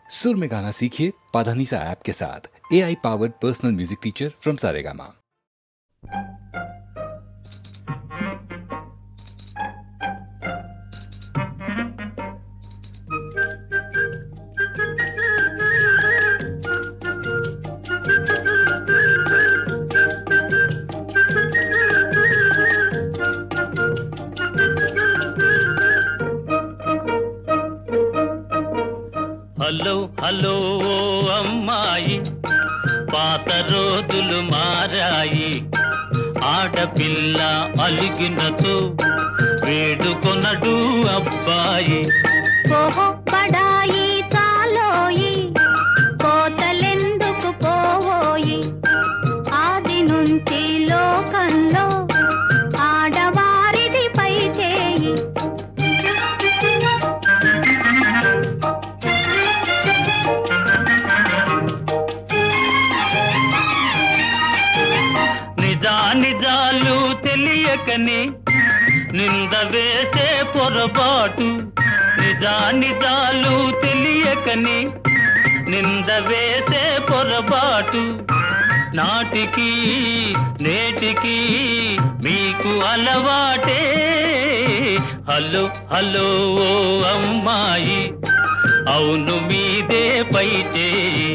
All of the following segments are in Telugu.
सुर में गाना सीखिए पाधानीसा ऐप के साथ। AI powered personal music teacher from Saregama. Hello hello అమ్మాయి, పాత రోజులు మారాయి. ఆడపిల్ల అలిగినతో వేడుకొనడు అబ్బాయి. ఓహో బడాయి చాలోయి, కోతలెందుకు పోవోయి. ఆది నుంచి లోకంలో ఆడవారిది పై చేయి. నిజాలు తెలియకని నింద వేసే పొరపాటు. నిజాలు తెలియకని నింద వేసే పొరపాటు. నాటికి నేటికి మీకు అలవాటే. హలో హలో ఓ అమ్మాయి, అవును మీదే పై చేయి.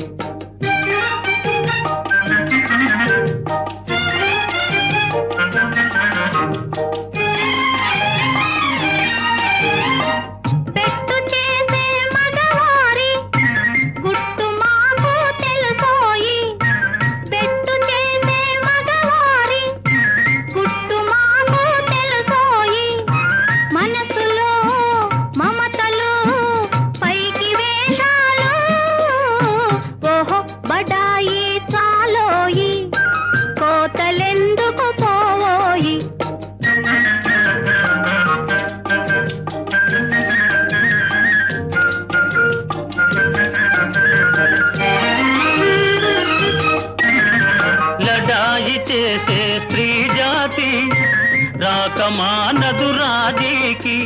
పెట్టు చేసే మగవారి గుట్టు మాకు తెలుసోయి. పెట్టు చేసే మగవారి గుట్టు మాకు తెలుసోయి. మనసులో మమతలు పైకి వేషాలు. ఓహో బడాయి చాలోయి, కోతలెందుకు పోవోయి. లడాయి చేసే స్త్రీ జాతి రాకమానదు రాజీకి.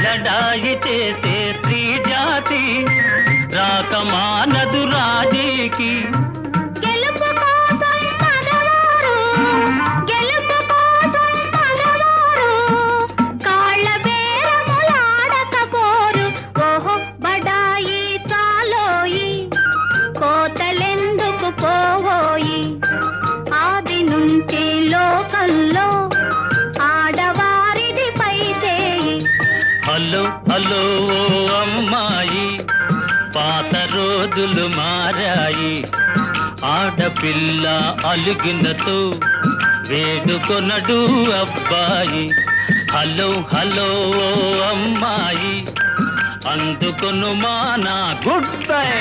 లడాయి చేసే స్త్రీ జాతి రాకమానదు రాజీకి. గెలుపు కోసం మగవారు, గెలుపు కోసం మగవారు కాళ్ళ బేరములాడకపోరు. ఓహో బడాయి చాలోయి, కోతలెందుకు పోవోయి. ఆది నుంచి లోకంలో ఆడవారిది పై చేయి. హలో హలో ఓ అమ్మాయి, పాత రోజులు మారాయి. ఆడపిల్ల అలిగినతో వేడుకొనడు అబ్బాయి. హలో హలో ఓ అమ్మాయి, అందుకొను మా నా గుడ్ బై.